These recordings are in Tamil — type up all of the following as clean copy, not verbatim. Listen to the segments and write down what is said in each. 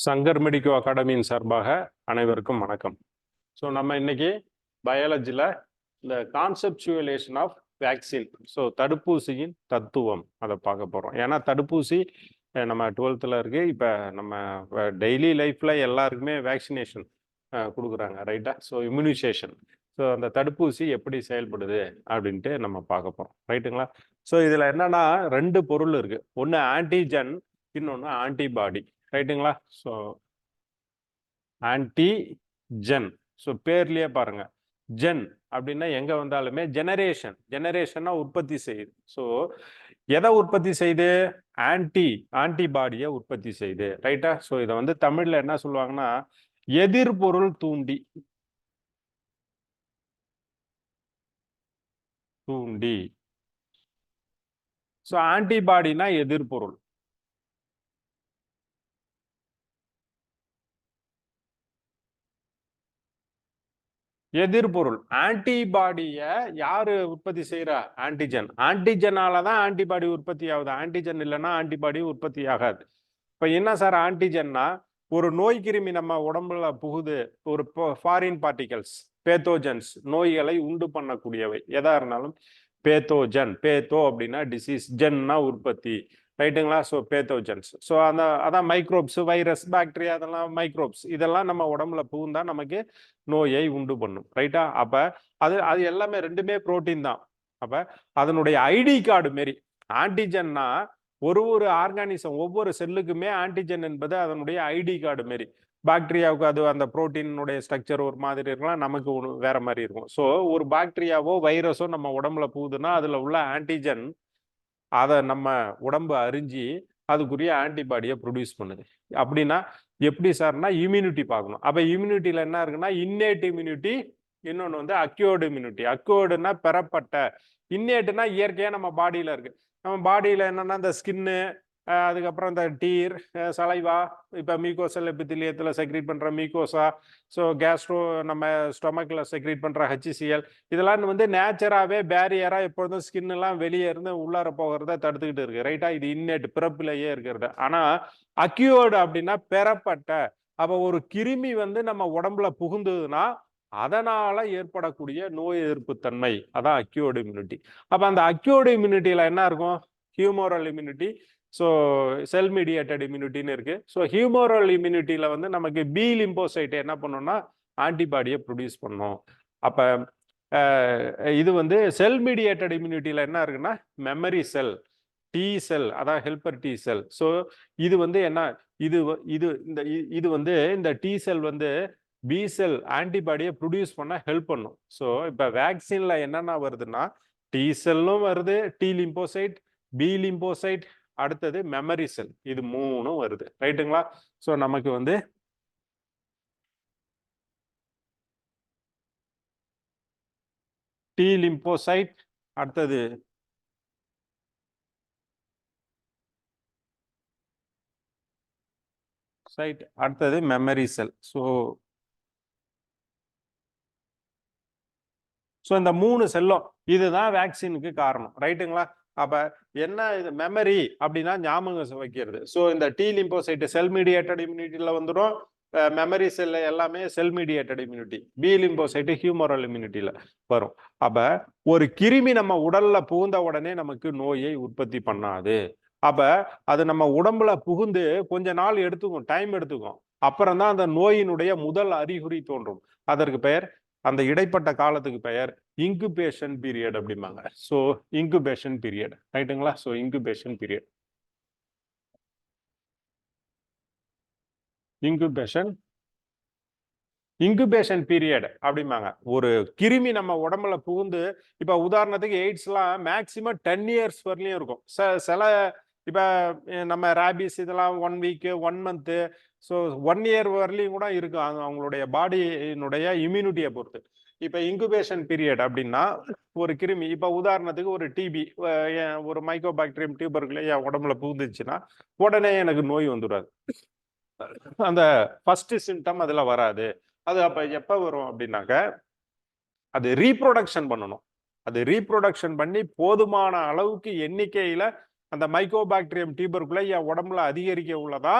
சங்கர் மெடிக்கோ அகாடமியின் சார்பாக அனைவருக்கும் வணக்கம். ஸோ நம்ம இன்னைக்கு பயாலஜியில் இந்த கான்செப்சுவலேஷன் ஆஃப் வேக்சின், ஸோ தடுப்பூசியின் தத்துவம் அதை பார்க்க போகிறோம். ஏன்னா தடுப்பூசி நம்ம 12th இருக்கு. இப்போ நம்ம டெய்லி லைஃப்பில் எல்லாருக்குமே வேக்சினேஷன் கொடுக்குறாங்க, ரைட்டா? ஸோ இம்யூனைசேஷன், ஸோ அந்த தடுப்பூசி எப்படி செயல்படுது அப்படின்ட்டு நம்ம பார்க்க போகிறோம், ரைட்டுங்களா? ஸோ இதில் என்னன்னா 2 பொருள் இருக்குது. ஒன்று ஆன்டிஜன், இன்னொன்று ஆன்டிபாடி, ரைட்டுங்களா? ஸோ ஆன்டிஜென், ஸோ பேர்லயே பாருங்க, ஜென் அப்படின்னா எங்க வந்தாலுமே ஜெனரேஷனா உற்பத்தி செய்யுது. ஸோ எதை உற்பத்தி செய்யுது? ஆன்டிபாடியை உற்பத்தி செய்யுது, ரைட்டா? ஸோ இதை வந்து தமிழ்ல என்ன சொல்லுவாங்கன்னா எதிர்பொருள் தூண்டி. ஸோ ஆன்டிபாடினா எதிர்பொருள். எதிர்பொருள் ஆன்டிபாடிய யாரு உற்பத்தி செய்யறா? ஆன்டிஜனால தான் ஆன்டிபாடி உற்பத்தி ஆகுது. ஆன்டிஜன் இல்லைன்னா ஆன்டிபாடி உற்பத்தி ஆகாது. இப்ப என்ன சார் ஆன்டிஜன்னா? ஒரு நோய் கிருமி நம்ம உடம்புல புகுது, ஒரு ஃபாரின் பார்ட்டிகல்ஸ், பேத்தோஜன்ஸ், நோய்களை உண்டு பண்ணக்கூடியவை எதா இருந்தாலும் பேத்தோஜன். பேத்தோ அப்படின்னா டிசீஸ், ஜென்னா உற்பத்தி, ரைட்டுங்களா? So pathogens. ஸோ அதான் மைக்ரோப்ஸ், வைரஸ், பாக்டீரியா, அதெல்லாம் மைக்ரோப்ஸ். இதெல்லாம் நம்ம உடம்புல புகுந்தா நமக்கு நோயை உண்டு பண்ணும், ரைட்டா? அப்ப அது எல்லாமே ரெண்டுமே புரோட்டீன் தான். அப்ப அதனுடைய ஐடி கார்டு மாரி ஆன்டிஜன்னா ஒரு ஆர்கானிசம், ஒவ்வொரு செல்லுக்குமே ஆன்டிஜன் என்பது அதனுடைய ஐடி கார்டு மாரி. பாக்டீரியாவுக்கு அது அந்த புரோட்டீனுடைய ஸ்ட்ரக்சர் ஒரு மாதிரி இருக்கலாம், நமக்கு வேற மாதிரி இருக்கும். ஸோ ஒரு பாக்டீரியாவோ வைரஸோ நம்ம உடம்புல போகுதுன்னா அதுல உள்ள ஆன்டிஜன் அதை நம்ம உடம்பு அறிஞ்சு அதுக்குரிய ஆன்டிபாடியை ப்ரொடியூஸ் பண்ணுது. அப்படின்னா எப்படி சார்னா இம்யூனிட்டி பார்க்கணும். அப்ப இம்யூனிட்டியில என்ன இருக்குன்னா இன்னேட் இம்யூனிட்டி, இன்னொன்று வந்து அக்யூர்டு இம்யூனிட்டி. அக்யூர்டுனா பெறப்பட்ட, இன்னேட்டுனா இயற்கையா நம்ம பாடியில இருக்கு. நம்ம பாடியில என்னன்னா இந்த ஸ்கின்னு, அதுக்கப்புறம் இந்த டீர், சலைவா, இப்போ மீகோசல் எபித்திலியத்தில் செக்ரீட் பண்ணுற மீகோசா, ஸோ கேஸ்ட்ரோ நம்ம ஸ்டொமக்கில் செக்ரீட் பண்ணுற HCl, இதெல்லாம் வந்து நேச்சராகவே பேரியராக எப்பொழுதும் ஸ்கின்னுலாம் வெளியே இருந்து உள்ளார போகிறத தடுத்துக்கிட்டு இருக்கு, ரைட்டா? இது இன்னேட், பிறப்பிலேயே இருக்கிறது. ஆனால் அக்யூர்டு அப்படின்னா பெறப்பட்ட. அப்போ ஒரு கிருமி வந்து நம்ம உடம்புல புகுந்ததுன்னா அதனால ஏற்படக்கூடிய நோய் எதிர்ப்பு தன்மை, அதான் அக்யூர்டு இம்யூனிட்டி. அப்போ அந்த அக்யூர்டு இம்யூனிட்டியில் என்ன இருக்கும்? Humoral immunity, so cell mediated இம்யூனிட்டின்னு இருக்கு. ஸோ ஹியூமரல் இம்யூனிட்டியில வந்து நமக்கு பி லிம்போசைட் என்ன பண்ணோம்னா ஆன்டிபாடியை ப்ரொடியூஸ் பண்ணோம். அப்போ இது வந்து செல் மீடியேட்டட் இம்யூனிட்டியில என்ன இருக்குன்னா மெமரி செல், டி செல், அதான் ஹெல்பர் டி செல். ஸோ இது வந்து என்ன, இது வந்து இந்த டி செல் வந்து பி செல் ஆன்டிபாடியை ப்ரொடியூஸ் பண்ண ஹெல்ப் பண்ணும். ஸோ இப்போ வேக்சின்ல என்னென்ன வருதுன்னா டி செல்லும் வருது, டி லிம்போசைட், பி லிம்போசைட், அடுத்தது மெமரி செல், இது 3 வருது, ரைட்டுங்களா? ஸோ நமக்கு வந்து டி லிம்போசைட், அடுத்தது சைட், அடுத்தது மெமரி செல். ஸோ இந்த 3 செல்லும் இதுதான் வேக்சினுக்கு காரணம், ரைட்டுங்களா? அப்ப என்ன இது மெமரி அப்படின்னா ஞாபகம் வைக்கிறது. ஸோ இந்த டி லிம்போசைட் செல் மீடியேட்டட் இம்யூனிட்டியில வந்துடும், மெமரி செல் எல்லாமே cell mediated immunity, B lymphocyte humoral இம்யூனிட்டியில வரும். அப்ப ஒரு கிருமி நம்ம உடல்ல புகுந்த உடனே நமக்கு நோயை உற்பத்தி பண்ணாது. அப்ப அது நம்ம உடம்புல புகுந்து கொஞ்ச நாள் எடுத்துக்கும், டைம் எடுத்துக்கும். அப்புறம் தான் அந்த நோயினுடைய முதல் அறிகுறி தோன்றும். அதற்கு பெயர், அந்த இடைப்பட்ட காலத்துக்கு பெயர் இன்குபேஷன் பீரியட் அப்படிம்பாங்க. ஸோ இன்குபேஷன் பீரியட், ரைட்டுங்களா? So incubation period, incubation period அப்படிம்பாங்க. ஒரு கிருமி நம்ம உடம்புல புகுந்து, இப்ப உதாரணத்துக்கு எய்ட்ஸ்லாம் மேக்சிமம் 10 இயர்ஸ் வரலையும் இருக்கும். சில இப்ப நம்ம ரேபிஸ் இதெல்லாம் 1 வீக் 1 மந்த், ஸோ 1 இயர் வரலையும் கூட இருக்கும், அவங்களுடைய பாடியினுடைய இம்யூனிட்டியை பொறுத்து. இப்ப இன்குபேஷன் பீரியட் அப்படின்னா ஒரு கிருமி, இப்ப உதாரணத்துக்கு ஒரு டிபி, ஒரு மைக்கோபாக்டீரியம் டியூபர்குலே என் உடம்புல புகுந்துச்சுன்னா உடனே எனக்கு நோய் வந்துடாது. அந்த ஃபர்ஸ்ட் சிம்டம் அதுல வராது. அது அப்ப எப்ப வரும் அப்படின்னாக்க அது ரீப்ரொடக்ஷன் பண்ணணும். அது ரீப்ரொடக்ஷன் பண்ணி போதுமான அளவுக்கு எண்ணிக்கையில அந்த மைக்கோபாக்டீரியம் டியூபர்குலே என் உடம்புல அதிகரிக்க உள்ளதா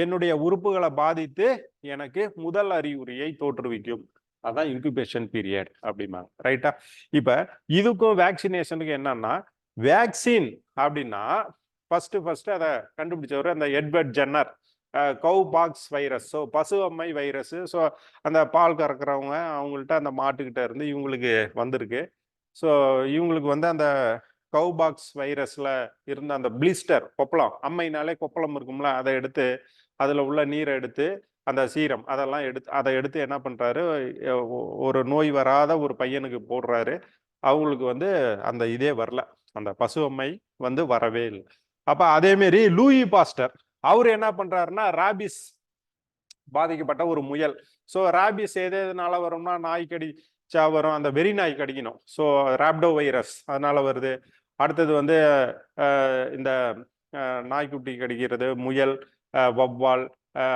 என்னுடைய உறுப்புகளை பாதித்து எனக்கு முதல் அறிகுறியை தோற்றுவிக்கும். அதான் இன்குபேஷன் பீரியட் அப்படிம்பாங்க. ரைட்டா? இப்ப இதுக்கும் வேக்சினேஷனுக்கு என்னன்னா, வேக்சின் அப்படின்னா ஃபர்ஸ்ட் அதை கண்டுபிடிச்சவர் அந்த எட்வர்ட் ஜென்னர். கவு பாக்ஸ் வைரஸ், ஸோ பசு அம்மை வைரஸ். ஸோ அந்த பால் கறக்குறவங்க அவங்கள்ட்ட அந்த மாட்டுக்கிட்ட இருந்து இவங்களுக்கு வந்திருக்கு. ஸோ இவங்களுக்கு வந்து அந்த கவு பாக்ஸ் வைரஸ்ல இருந்த அந்த பிளிஸ்டர், கொப்பளம், அம்மைனாலே கொப்பளம் இருக்கும்ல, அதை எடுத்து அதில் உள்ள நீரை எடுத்து அந்த சீரம் அதெல்லாம் அதை எடுத்து என்ன பண்றாரு, ஒரு நோய் வராத ஒரு பையனுக்கு போடுறாரு. அவங்களுக்கு வந்து அந்த இதே வரல, அந்த பசு அம்மை வந்து வரவே இல்லை. அப்ப அதே மாரி லூயி பாஸ்டர் அவர் என்ன பண்றாருன்னா, ராபிஸ் பாதிக்கப்பட்ட ஒரு முயல். ஸோ ராபிஸ் எதனால வரும்னா, நாய் கடிச்சா வரும், அந்த வெறி நாய் கடிக்கணும். ஸோ ராப்டோ வைரஸ் அதனால வருது. அடுத்தது வந்து இந்த நாய்க்குட்டி கடிக்கிறது, முயல், வவ்வால்,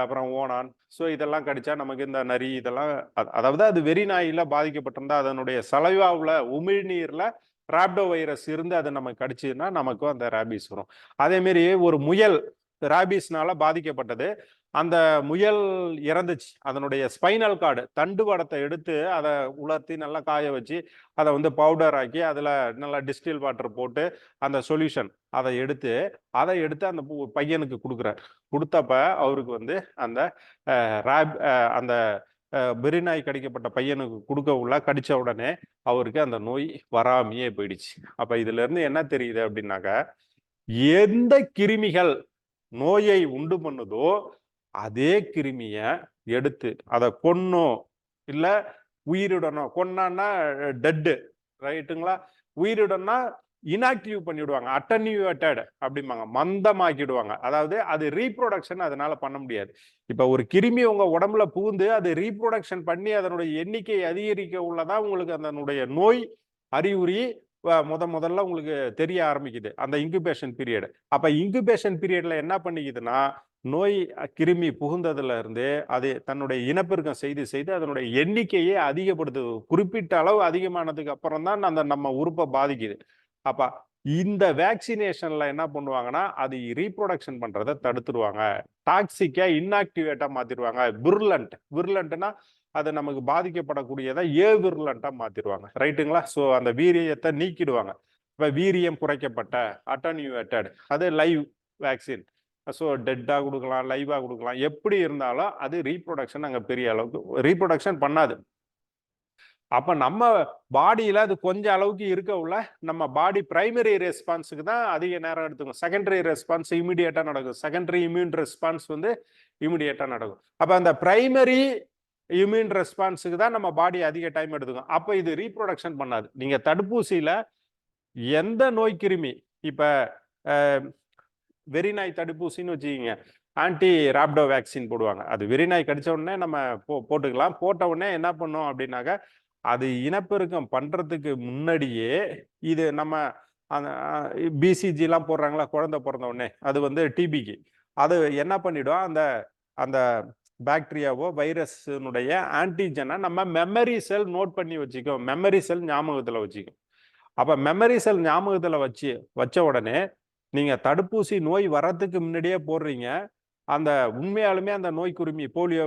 அப்புறம் ஓணான். ஸோ இதெல்லாம் கடிச்சா நமக்கு இந்த நரி இதெல்லாம், அதாவது அது வெறி நாயில பாதிக்கப்பட்டிருந்தா அதனுடைய சலைவாவில் உமிழ்நீர்ல ராப்டோ வைரஸ் இருந்து அதை நமக்கு கடிச்சதுன்னா நமக்கும் அந்த ராபிஸ் வரும். அதே மாதிரி ஒரு முயல் ராபிஸ்னால பாதிக்கப்பட்டது. அந்த முயல் இறந்துச்சு. அதனுடைய ஸ்பைனல் கார்டு தண்டுவடத்தை எடுத்து அதை உலர்த்தி நல்லா காய வச்சு அதை வந்து பவுடர் ஆக்கி அதில் நல்லா டிஸ்டில் வாட்டர் போட்டு அந்த சொல்யூஷன் அதை எடுத்து அந்த பையனுக்கு கொடுக்குறார். கொடுத்தப்ப அவருக்கு வந்து அந்த அந்த பெரிநாய் கடிக்கப்பட்ட பையனுக்கு கொடுக்க உள்ள கடிச்ச உடனே அவருக்கு அந்த நோய் வராமையே போயிடுச்சு. அப்ப இதுல இருந்து என்ன தெரியுது அப்படின்னாக்க, எந்த கிருமிகள் நோயை உண்டு பண்ணுதோ அதே கிருமிய எடுத்து அதை கொன்னோ இல்ல உயிரிடணும். கொன்னான்னா டெட்டு, ரைட்டுங்களா? உயிரிடம்னா இன்ஆக்டிவ் பண்ணிவிடுவாங்க, அட்டன்யூவேட்டட் அப்படிம்பாங்க, மந்தமாக்கிடுவாங்க. அதாவது அது ரீப்ரொடக்ஷன் அதனால பண்ண முடியாது. இப்ப ஒரு கிருமி உங்க உடம்புல புகுந்து அது ரீப்ரொடக்ஷன் பண்ணி அதனுடைய எண்ணிக்கை அதிகரிக்க உள்ளதான் உங்களுக்கு அதனுடைய நோய் அறிகுறி முதல்ல உங்களுக்கு தெரிய ஆரம்பிக்குது, அந்த இன்குபேஷன் பீரியட். அப்ப இன்குபேஷன் பீரியட்ல என்ன பண்ணிக்குதுன்னா, நோய் கிருமி புகுந்ததுல இருந்து அது தன்னுடைய இனப்பெருக்கம் செய்து அதனுடைய எண்ணிக்கையை அதிகப்படுத்துது. குறிப்பிட்ட அளவு அதிகமானதுக்கு அப்புறம் தான் அந்த நம்ம உறுப்பை பாதிக்குது. அப்ப இந்த வேக்சினேஷன்ல என்ன பண்ணுவாங்கன்னா, அது ரீப்ரொடக்ஷன் பண்றதை தடுத்துருவாங்க. டாக்ஸிக்கா இன்ஆக்டிவேட்டா மாத்திடுவாங்க. விர்லண்ட்னா அது நமக்கு பாதிக்கப்படக்கூடியதை விர்லண்டா மாத்திடுவாங்க. ரைட்டுங்களா? ஸோ அந்த வீரியத்தை நீக்கிடுவாங்க. இப்ப வீரியம் குறைக்கப்பட்ட அட்டன்யூவேட்டட், அது லைவ் வேக்சின். ஸோ டெட்டாக கொடுக்கலாம், லைவாக கொடுக்கலாம், எப்படி இருந்தாலும் அது ரீப்ரொடக்ஷன் அங்கே பெரிய அளவுக்கு ரீப்ரொடக்ஷன் பண்ணாது. அப்ப நம்ம பாடியில அது கொஞ்சம் அளவுக்கு இருக்க உள்ள நம்ம பாடி பிரைமரி ரெஸ்பான்ஸுக்கு தான் அதிக நேரம் எடுத்துக்கும். செகண்டரி ரெஸ்பான்ஸ் இமீடியட்டா நடக்கும். செகண்டரி இம்யூன் ரெஸ்பான்ஸ் வந்து இமீடியட்டா நடக்கும். அப்ப அந்த பிரைமரி இம்யூன் ரெஸ்பான்ஸுக்கு தான் நம்ம பாடி அதிக டைம் எடுத்துக்கும். அப்ப இது ரீப்ரொடக்ஷன் பண்ணாது. நீங்க தடுப்பூசியில எந்த நோய் கிருமி, இப்ப வெறிநாய் தடுப்பூசின்னு வச்சுக்கிங்க, ஆன்டி ராப்டோ வேக்சின் போடுவாங்க. அது வெறிநாய் கடிச்ச உடனே நம்ம போட்டுக்கலாம். போட்ட உடனே என்ன பண்ணும் அப்படின்னாக்க, அது இனப்பெருக்கம் பண்றதுக்கு முன்னாடியே இது நம்ம அந்த பிசிஜி எல்லாம் போடுறாங்களா குழந்தை பிறந்த உடனே, அது வந்து டிபிக்கு அது என்ன பண்ணிடும், அந்த அந்த பாக்டீரியாவோ வைரஸினுடைய ஆன்டிஜனை நம்ம மெமரி செல் நோட் பண்ணி வச்சுக்கோம். மெமரி செல் ஞாபகத்துல வச்சுக்கும். அப்ப மெமரி செல் ஞாபகத்துல வச்ச உடனே நீங்க தடுப்பூசி நோய் வர்றதுக்கு முன்னாடியே போடுறீங்க. அந்த உண்மையாலுமே அந்த நோய் குருமி போலியோ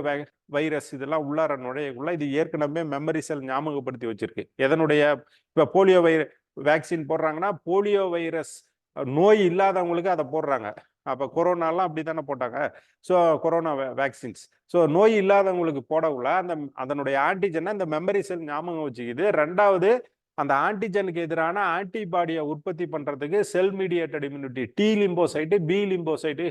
வைரஸ் இதெல்லாம் உள்ளார நுழையக்குள்ள இது ஏற்கனவே மெமரி செல் ஞாபகப்படுத்தி வச்சிருக்கு. எதனுடைய இப்ப போலியோ வேக்சின் போடுறாங்கன்னா போலியோ வைரஸ் நோய் இல்லாதவங்களுக்கு அதை போடுறாங்க. அப்ப கொரோனாலாம் அப்படித்தானே போட்டாங்க. ஸோ கொரோனா வேக்சின்ஸ், ஸோ நோய் இல்லாதவங்களுக்கு போடக்குள்ள அந்த அதனுடைய ஆன்டிஜனை அந்த மெமரி செல் ஞாபகம் வச்சுக்குது. ரெண்டாவது, அந்த ஆன்டிஜனுக்கு எதிரான ஆன்டிபாடியை உற்பத்தி பண்றதுக்கு cell mediated immunity T lymphocyte B lymphocyte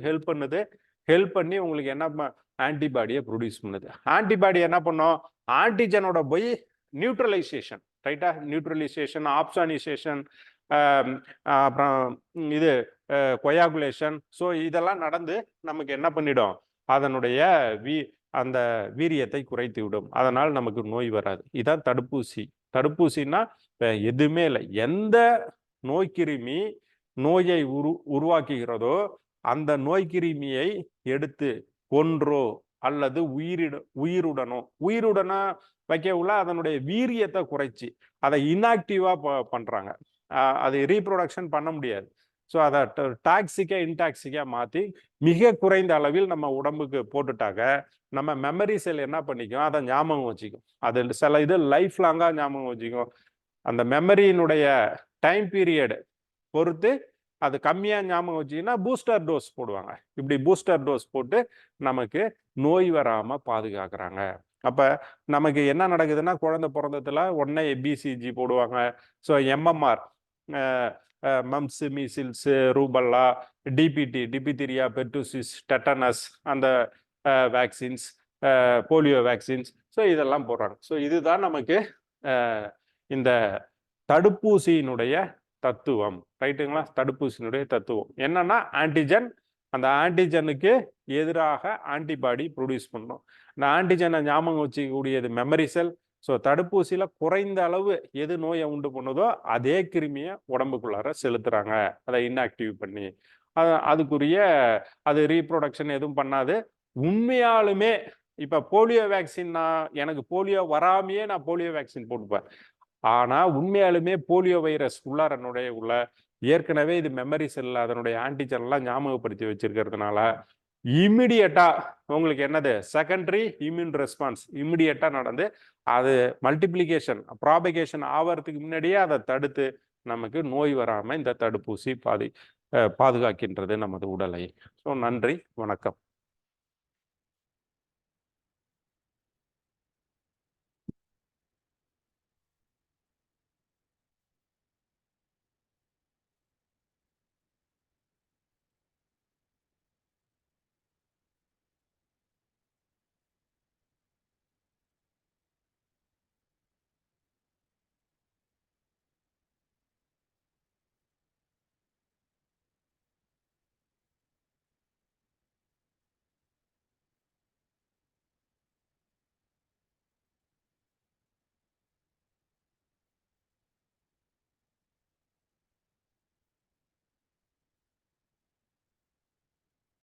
help பண்ணி உங்களுக்கு என்ன ஆன்டிபாடியை ப்ரொடியூஸ் பண்ணுது. ஆன்டிபாடி என்ன பண்ணும், ஆன்டிஜனோட போய் நியூட்ரலைசேஷன், ரைட்டா? நியூட்ரலைசேஷன், ஆப்சானைசேஷன், அப்புறம் இது கொயாகுலேஷன். ஸோ இதெல்லாம் நடந்து நமக்கு என்ன பண்ணிடும், அதனுடைய அந்த வீரியத்தை குறைத்து விடும். அதனால் நமக்கு நோய் வராது. இதான் தடுப்பூசி. தடுப்பூசின்னா எதுவுமே இல்லை. எந்த நோய்க்கிருமி நோயை உருவாக்குகிறதோ அந்த நோய்க்கிருமியை எடுத்து கொன்றோ அல்லது உயிருடனோ வைக்க உள்ள அதனுடைய வீரியத்தை குறைச்சி அதை இன்ஆக்டிவா பண்றாங்க. அது ரீப்ரொடக்ஷன் பண்ண முடியாது. ஸோ அதை டாக்ஸிக்காக இன்டாக்சிக்காக மாற்றி மிக குறைந்த அளவில் நம்ம உடம்புக்கு போட்டுட்டாக்க நம்ம மெமரி செல் என்ன பண்ணிக்கும், அதை ஞாபகம் வச்சுக்கும். அது சில இது லைஃப் லாங்காக ஞாபகம் வச்சுக்கும். அந்த மெமரியினுடைய டைம் பீரியட் பொறுத்து அது கம்மியாக ஞாபகம் வச்சிங்கன்னா பூஸ்டர் டோஸ் போடுவாங்க. இப்படி பூஸ்டர் டோஸ் போட்டு நமக்கு நோய் வராமல் பாதுகாக்கிறாங்க. அப்போ நமக்கு என்ன நடக்குதுன்னா, குழந்தை பிறந்ததுல உடனே பிசிஜி போடுவாங்க. So MMR, mumps, measles, rubella, DPT, diphtheria, pertussis, tetanus, அந்த வேக்சின்ஸ், போலியோ வேக்சின்ஸ், ஸோ இதெல்லாம் போடுறாங்க. ஸோ இதுதான் நமக்கு இந்த தடுப்பூசியினுடைய தத்துவம், ரைட்டுங்களா? தடுப்பூசியினுடைய தத்துவம் என்னன்னா, ஆன்டிஜன், அந்த ஆன்டிஜனுக்கு எதிராக ஆன்டிபாடி ப்ரொடியூஸ் பண்ணணும். இந்த ஆன்டிஜனை ஞாபகம் வச்சுக்கூடியது மெமரி செல். ஸோ தடுப்பூசியில் குறைந்த அளவு எது நோயை உண்டு பண்ணுதோ அதே கிருமியை உடம்புக்குள்ளார செலுத்துறாங்க, அதை இன்ஆக்டிவ் பண்ணி. அதுக்குரிய அது ரீப்ரொடக்ஷன் எதுவும் பண்ணாது. உண்மையாலுமே இப்போ போலியோ வேக்சின், எனக்கு போலியோ வராமையே நான் போலியோ வேக்சின் போட்டுப்பேன். ஆனால் உண்மையாலுமே போலியோ வைரஸ் உள்ளார உள்ள ஏற்கனவே இது மெமரி செல்ல அதனுடைய ஆன்டிஜன்லாம் ஞாபகப்படுத்தி வச்சிருக்கிறதுனால இம்மிடியட்டா உங்களுக்கு என்னது செகண்டரி இம்யூன் ரெஸ்பான்ஸ் இம்மிடியட்டா நடந்து அது மல்டிப்ளிகேஷன் ப்ராபகேஷன் ஆகிறதுக்கு முன்னாடியே அதை தடுத்து நமக்கு நோய் வராமல் இந்த தடுப்பூசி பாதுகாக்கின்றது நமது உடலை. ஸோ நன்றி, வணக்கம்.